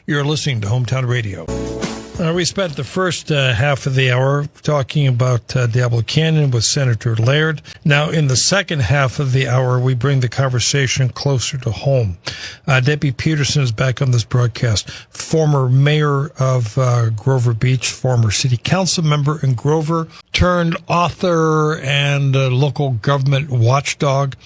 You're listening to Hometown Radio. We spent the first half of the hour talking about Diablo Canyon with Senator Laird. Now, in the second half of the hour, we bring the conversation closer to home. Debbie Peterson is back on this broadcast, former mayor of Grover Beach, former city council member in Grover, turned author and local government watchdog.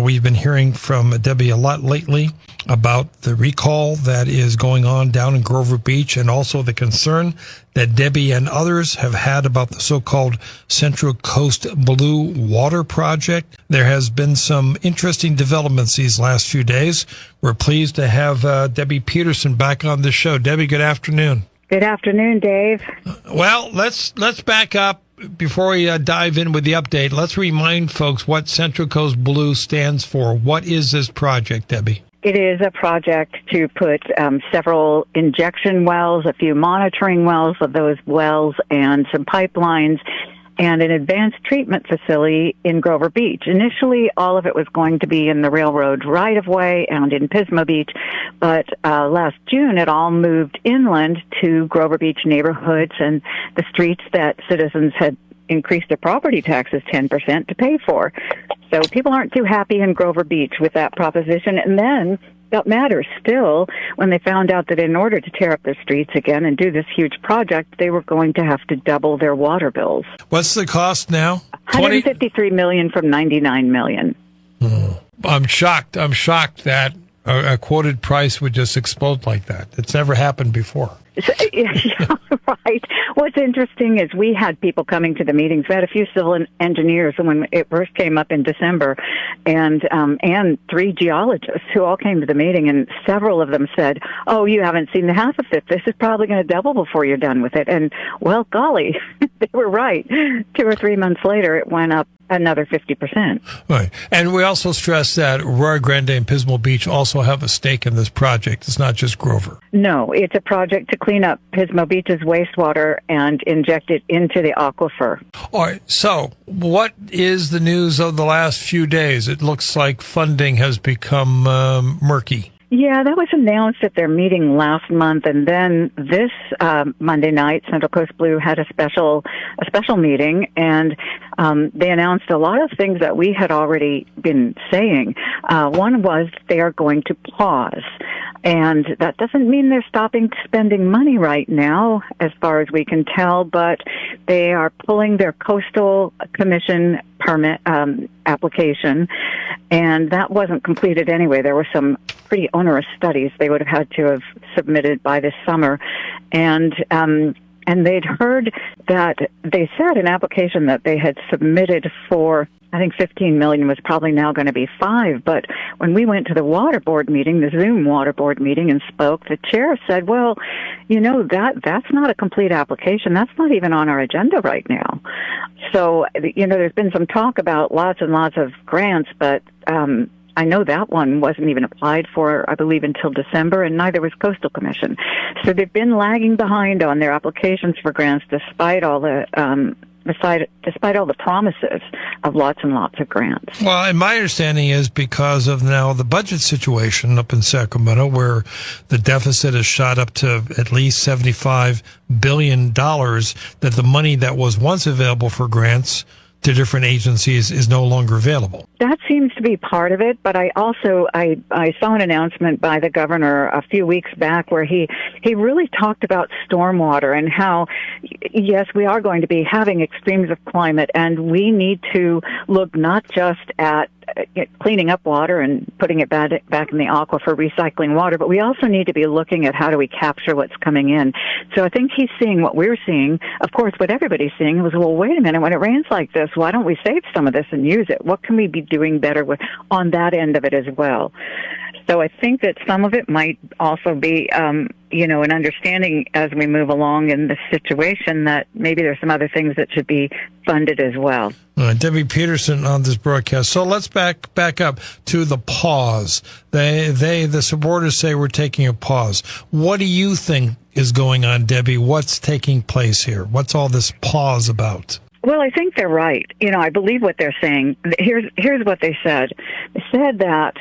We've been hearing from Debbie a lot lately about the recall that is going on down in Grover Beach, and also the concern that Debbie and others have had about the so-called Central Coast Blue Water Project. There has been some interesting developments these last few days. We're pleased to have Debbie Peterson back on the show. Debbie, good afternoon. Good afternoon, Dave. Well, let's back up. Before we dive in with the update, let's remind folks what Central Coast Blue stands for. What is this project, Debbie? It is a project to put several injection wells, a few monitoring wells of those wells, and some pipelines, and an advanced treatment facility in Grover Beach. Initially, all of it was going to be in the railroad right-of-way and in Pismo Beach, but last June it all moved inland to Grover Beach neighborhoods and the streets that citizens had increased their property taxes 10% to pay for. So people aren't too happy in Grover Beach with that proposition. And then that matters still when they found out that in order to tear up their streets again and do this huge project, they were going to have to double their water bills. What's the cost now? $153 million from $99 million. I'm shocked that a quoted price would just explode like that. It's never happened before. Yeah, right. What's interesting is we had people coming to the meetings. We had a few civil engineers when it first came up in December, and 3 geologists who all came to the meeting, and several of them said, "Oh, you haven't seen the half of it. This is probably going to double before you're done with it." And well, golly, they were right. 2 or 3 months later, it went up another 50%. Right. And we also stress that Rio Grande and Pismo Beach also have a stake in this project. It's not just Grover. No, it's a project to clean up Pismo Beach's wastewater and inject it into the aquifer. All right. So what is the news of the last few days? It looks like funding has become murky. Yeah, that was announced at their meeting last month, and then this Monday night, Central Coast Blue had a special meeting, and they announced a lot of things that we had already been saying. One was they are going to pause, and that doesn't mean they're stopping spending money right now, as far as we can tell, but they are pulling their Coastal Commission permit application, and that wasn't completed anyway. There were some pretty onerous studies they would have had to have submitted by this summer, and they'd heard that they said an application that they had submitted for, I think $15 million was probably now going to be $5 million. But when we went to the water board meeting, the Zoom water board meeting, and spoke, the chair said, "Well, you know, that's not a complete application. That's not even on our agenda right now." So, you know, there's been some talk about lots and lots of grants, but I know that one wasn't even applied for, I believe, until December, and neither was Coastal Commission. So they've been lagging behind on their applications for grants despite all the despite all the promises of lots and lots of grants. Well, and my understanding is because of now the budget situation up in Sacramento, where the deficit has shot up to at least $75 billion, that the money that was once available for grants to different agencies is no longer available. That seems to be part of it, but I also saw an announcement by the governor a few weeks back where he really talked about stormwater and how, yes, we are going to be having extremes of climate, and we need to look not just at cleaning up water and putting it back in the aquifer, recycling water, but we also need to be looking at how do we capture what's coming in. So I think he's seeing what we're seeing. Of course, what everybody's seeing was, well, wait a minute, when it rains like this, why don't we save some of this and use it? What can we be doing better with on that end of it as well? So I think that some of it might also be, an understanding as we move along in this situation that maybe there's some other things that should be funded as well. Debbie Peterson on this broadcast. So let's back up to the pause. The supporters say we're taking a pause. What do you think is going on, Debbie? What's taking place here? What's all this pause about? Well, I think they're right. I believe what they're saying. Here's what they said. They said that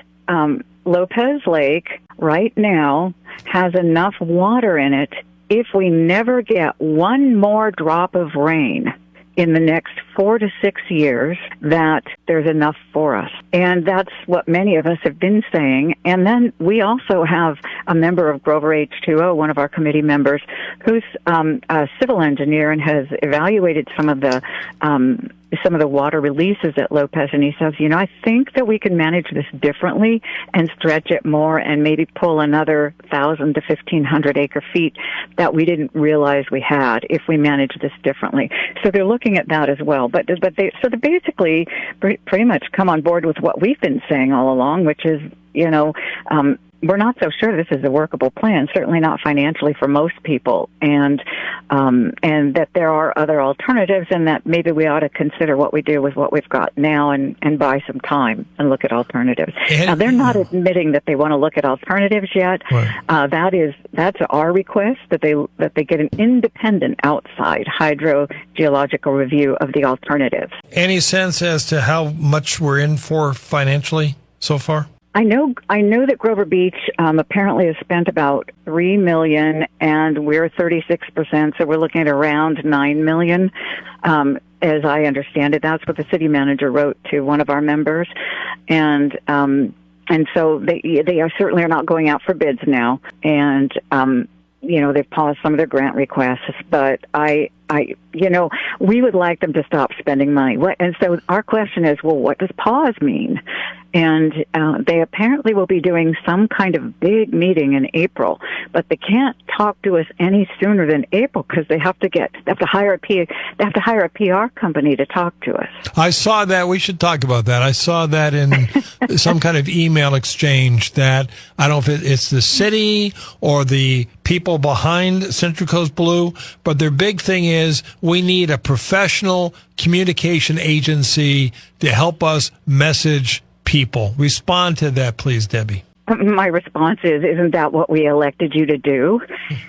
Lopez Lake right now has enough water in it if we never get one more drop of rain in the next 4 to 6 years, that there's enough for us. And that's what many of us have been saying. And then we also have a member of Grover H2O, one of our committee members, who's a civil engineer and has evaluated some of the water releases at Lopez, and he says, I think that we can manage this differently and stretch it more and maybe pull another 1,000 to 1,500 acre feet that we didn't realize we had if we manage this differently. So they're looking at that as well. But they basically pretty much come on board with what we've been saying all along, which is, we're not so sure this is a workable plan, certainly not financially for most people, and that there are other alternatives, and that maybe we ought to consider what we do with what we've got now and buy some time and look at alternatives. Now, they're not admitting that they want to look at alternatives yet. Right. That's our request, that they get an independent outside hydrogeological review of the alternatives. Any sense as to how much we're in for financially so far? I know that Grover Beach apparently has spent about $3 million, and we're 36%, so we're looking at around $9 million. As I understand it, that's what the city manager wrote to one of our members, and so they certainly are not going out for bids now, and they've paused some of their grant requests, but we would like them to stop spending money. And so our question is, well, what does pause mean? And they apparently will be doing some kind of big meeting in April, but they can't talk to us any sooner than April because they have to hire a PR company to talk to us. I saw that. We should talk about that. I saw that in some kind of email exchange that I don't know if it's the city or the people behind Central Coast Blue, but their big thing is we need a professional communication agency to help us message people. Respond to that, please, Debbie. My response is, isn't that what we elected you to do?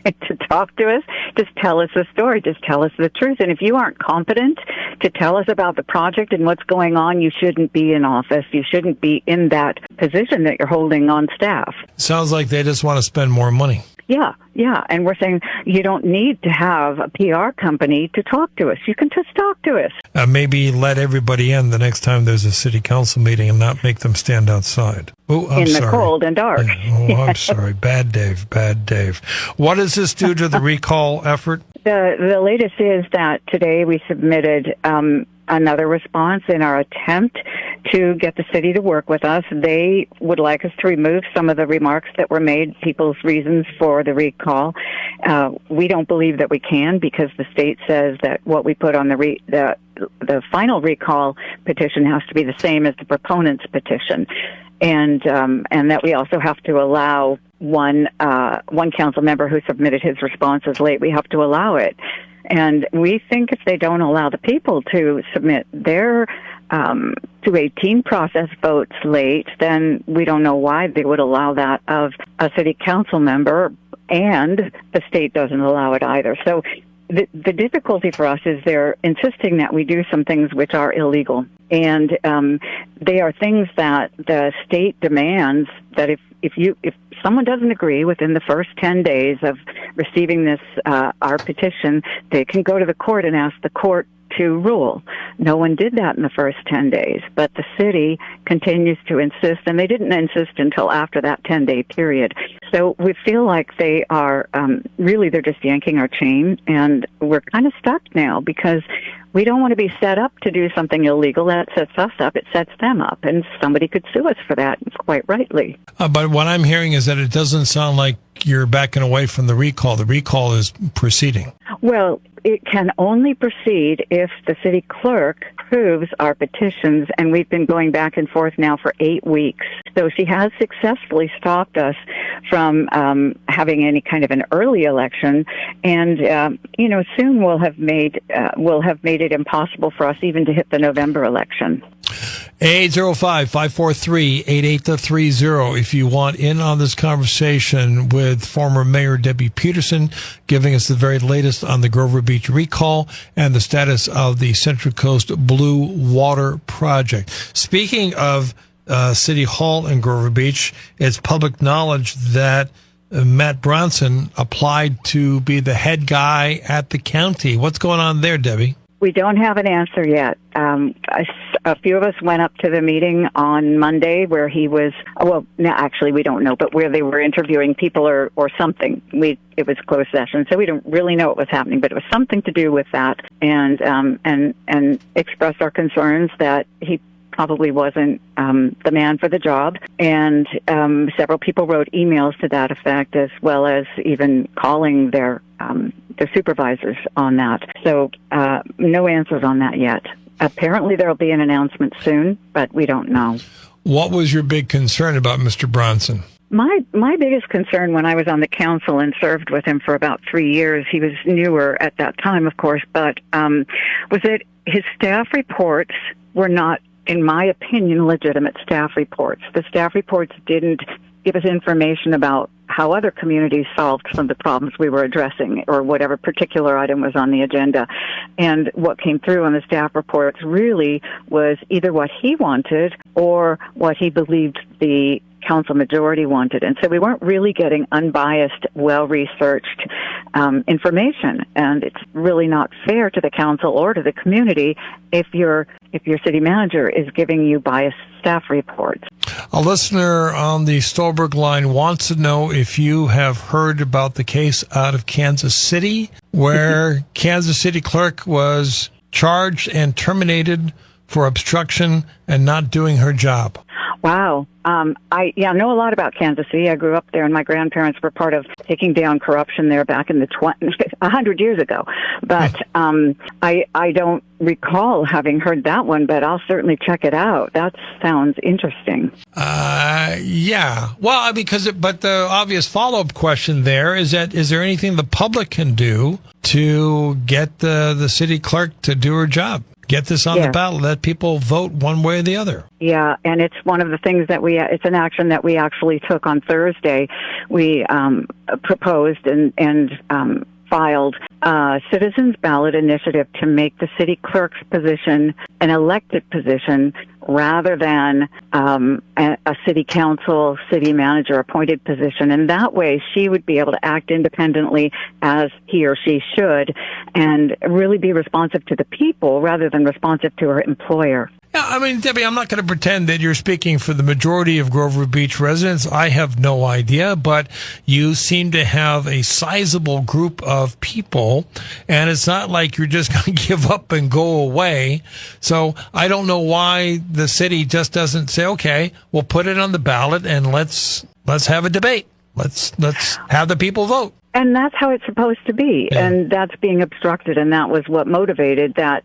To talk to us? Just tell us the story. Just tell us the truth. And if you aren't competent to tell us about the project and what's going on, you shouldn't be in office. You shouldn't be in that position that you're holding on staff. Sounds like they just want to spend more money. Yeah. And we're saying you don't need to have a PR company to talk to us. You can just talk to us. Maybe let everybody in the next time there's a city council meeting and not make them stand outside. Oh, I'm sorry. In the cold and dark. I'm sorry. Bad Dave. What does this do to the recall effort? The latest is that today we submitted another response in our attempt to get the city to work with us. They would like us to remove some of the remarks that were made, people's reasons for the recall. We don't believe that we can, because the state says that what we put on the final recall petition has to be the same as the proponent's petition, and that we also have to allow one council member who submitted his responses late. We have to allow it. And we think if they don't allow the people to submit their 218 process votes late, then we don't know why they would allow that of a city council member, and the state doesn't allow it either. So the difficulty for us is they're insisting that we do some things which are illegal. And they are things that the state demands that if someone doesn't agree within the first 10 days of receiving this, our petition, they can go to the court and ask the court to rule. No one did that in the first 10 days, but the city continues to insist, and they didn't insist until after that 10-day period. So we feel like they are, really, they're just yanking our chain, and we're kind of stuck now because we don't want to be set up to do something illegal. That sets us up. It sets them up, and somebody could sue us for that, quite rightly. But what I'm hearing is that it doesn't sound like you're backing away from the recall. The recall is proceeding. Well, it can only proceed if the city clerk approves our petitions, and we've been going back and forth now for 8 weeks. So she has successfully stopped us from having any kind of an early election, and soon we'll have made it impossible for us even to hit the November election. 805-543-8830 if you want in on this conversation with former Mayor Debbie Peterson, giving us the very latest on the Grover Beach recall and the status of the Central Coast Blue Water Project. Speaking of City Hall in Grover Beach. It's public knowledge that Matt Bronson applied to be the head guy at the county. What's going on there, Debbie? We don't have an answer yet. A few of us went up to the meeting on Monday where he was, actually we don't know, but where they were interviewing people or something. It was closed session, so we don't really know what was happening, but it was something to do with that, and expressed our concerns that he probably wasn't the man for the job. And several people wrote emails to that effect, as well as even calling their supervisors on that. So no answers on that yet. Apparently there will be an announcement soon, but we don't know. What was your big concern about Mr. Bronson? My biggest concern when I was on the council and served with him for about 3 years, he was newer at that time, of course, but was that his staff reports were not, in my opinion, legitimate staff reports. The staff reports didn't give us information about how other communities solved some of the problems we were addressing or whatever particular item was on the agenda. And what came through on the staff reports really was either what he wanted or what he believed the council majority wanted. And so we weren't really getting unbiased, well-researched information. And it's really not fair to the council or to the community if your city manager is giving you biased staff reports. A listener on the Stolberg line wants to know if you have heard about the case out of Kansas City where Kansas City clerk was charged and terminated for obstruction and not doing her job. Wow. I know a lot about Kansas City. I grew up there, and my grandparents were part of taking down corruption there back in the 100 years ago. But I don't recall having heard that one, but I'll certainly check it out. That sounds interesting. Yeah. Well, but the obvious follow-up question there is there anything the public can do to get the city clerk to do her job? Get this on the ballot. Let people vote one way or the other. Yeah, and it's one of the things that it's an action that we actually took on Thursday. We proposed and filed a citizens ballot initiative to make the city clerk's position an elected position rather than a city council, city manager appointed position. And that way she would be able to act independently as he or she should and really be responsive to the people rather than responsive to her employer. Yeah, I mean, Debbie, I'm not going to pretend that you're speaking for the majority of Grover Beach residents. I have no idea, but you seem to have a sizable group of people, and it's not like you're just going to give up and go away. So I don't know why the city just doesn't say, okay, we'll put it on the ballot and let's have a debate. Let's have the people vote. And that's how it's supposed to be, and that's being obstructed, and that was what motivated that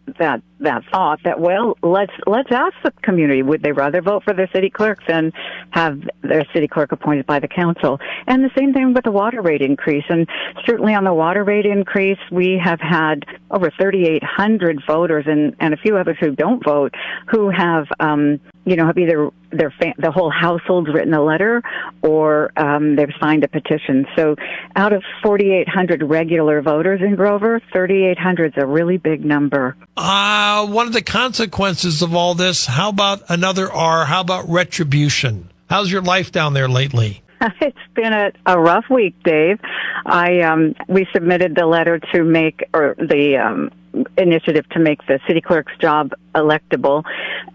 thought that, well, let's ask the community, would they rather vote for their city clerks than have their city clerk appointed by the council? And the same thing with the water rate increase, and certainly on the water rate increase, we have had over 3,800 voters and a few others who don't vote who have have either the whole household's written a letter or they've signed a petition. So out of 4,800 regular voters in Grover, 3,800 is a really big number. One of the consequences of all this, how about another R, how about retribution? How's your life down there lately? It's been a rough week, Dave. We submitted the letter to make, or the initiative to make the city clerk's job electable,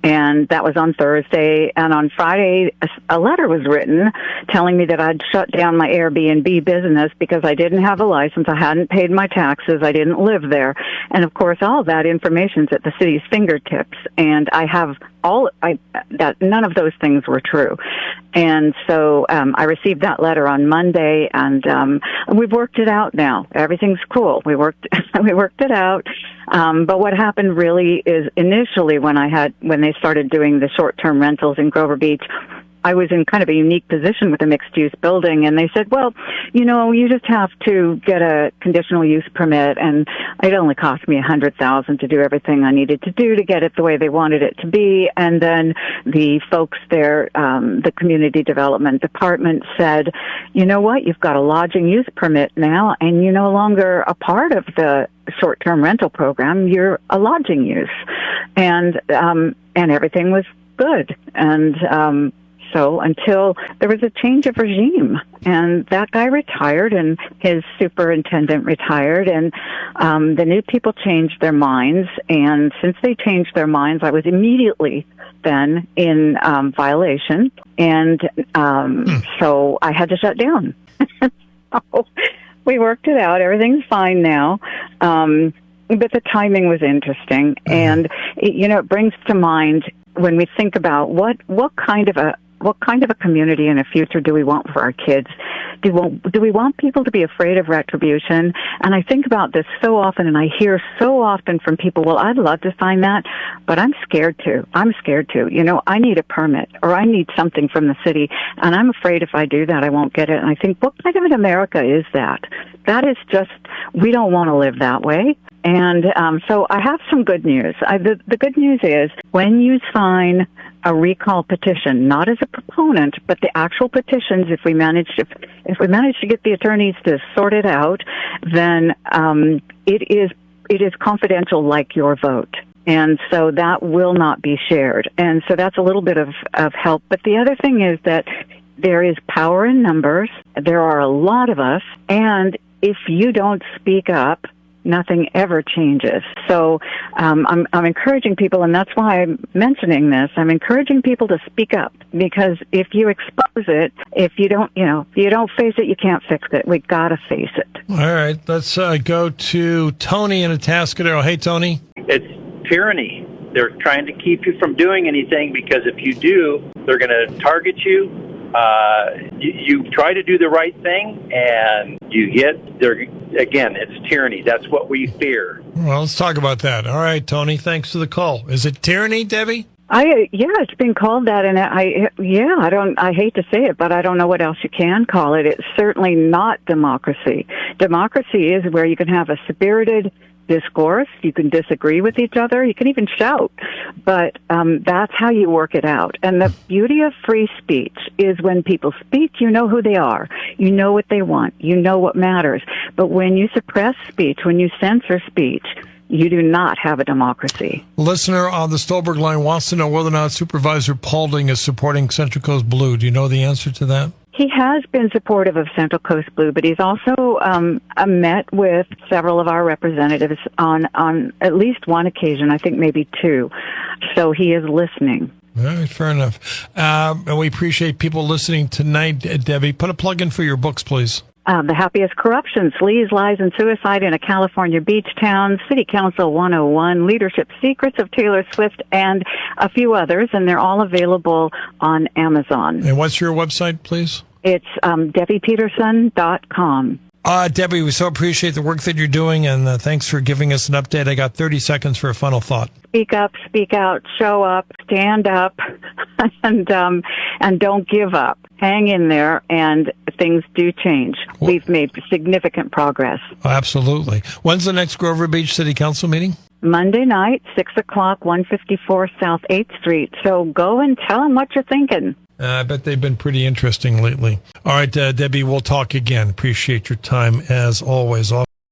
and that was on Thursday. And on Friday, a letter was written telling me that I'd shut down my Airbnb business because I didn't have a license, I hadn't paid my taxes, I didn't live there. And of course, all of that information's at the city's fingertips, and I have that none of those things were true. And so I received that letter on Monday, and we've worked it out now. Everything's cool. We worked it out. But what happened really is initially when they started doing the short-term rentals in Grover Beach, I was in kind of a unique position with a mixed-use building, and they said, well, you just have to get a conditional use permit, and it only cost me $100,000 to do everything I needed to do to get it the way they wanted it to be. And then the folks there, the community development department said, you know what, you've got a lodging use permit now, and you're no longer a part of the short-term rental program, you're a lodging use. And everything was good. And so until there was a change of regime, and that guy retired, and his superintendent retired, and the new people changed their minds. And since they changed their minds, I was immediately then in violation, and so I had to shut down. So we worked it out. Everything's fine now. But the timing was interesting. And, it brings to mind when we think about what kind of a community and a future do we want for our kids? Do we want people to be afraid of retribution? And I think about this so often, and I hear so often from people, well, I'd love to sign that, but I'm scared to. I need a permit, or I need something from the city, and I'm afraid if I do that, I won't get it. And I think, what kind of an America is that? That is just, we don't want to live that way. And so I have some good news. The good news is when you sign a recall petition, not as a proponent, but the actual petitions, if we manage to get the attorneys to sort it out, then it is confidential, like your vote. And so that will not be shared. And so that's a little bit of help. But the other thing is that there is power in numbers. There are a lot of us. And if you don't speak up, nothing ever changes. So I'm encouraging people, and that's why I'm mentioning this. I'm encouraging people to speak up, because if you expose it, if you don't face it, you can't fix it. We gotta face it. All right, let's go to Tony in Atascadero. Hey, Tony. It's tyranny. They're trying to keep you from doing anything, because if you do, they're going to target you. You try to do the right thing, and you get there again. It's tyranny. That's what we fear. Well, let's talk about that. All right, Tony. Thanks for the call. Is it tyranny, Debbie? It's been called that, and I hate to say it, but I don't know what else you can call it. It's certainly not democracy. Democracy is where you can have a spirited discourse, you can disagree with each other, you can even shout, but that's how you work it out. And the beauty of free speech is when people speak, you know who they are, you know what they want, you know what matters. But when you suppress speech, when you censor speech, you do not have a democracy. Listener on the Stolberg line wants to know whether or not Supervisor Paulding is supporting Central Coast Blue. Do you know the answer to that? He has been supportive of Central Coast Blue, but he's also met with several of our representatives on at least one occasion, I think maybe two. So he is listening. All right, fair enough. And we appreciate people listening tonight. Debbie, put a plug in for your books, please. The Happiest Corruption, Sleaze, Lies, and Suicide in a California Beach Town, City Council 101, Leadership Secrets of Taylor Swift, and a few others, and they're all available on Amazon. And what's your website, please? It's DebbiePeterson.com. Debbie, we so appreciate the work that you're doing, and thanks for giving us an update. I got 30 seconds for a final thought. Speak up, speak out, show up, stand up, and don't give up. Hang in there, and things do change. Well, we've made significant progress. Absolutely. When's the next Grover Beach City Council meeting? Monday night, 6 o'clock, 154 South 8th Street. So go and tell them what you're thinking. I bet they've been pretty interesting lately. All right, Debbie, we'll talk again. Appreciate your time as always.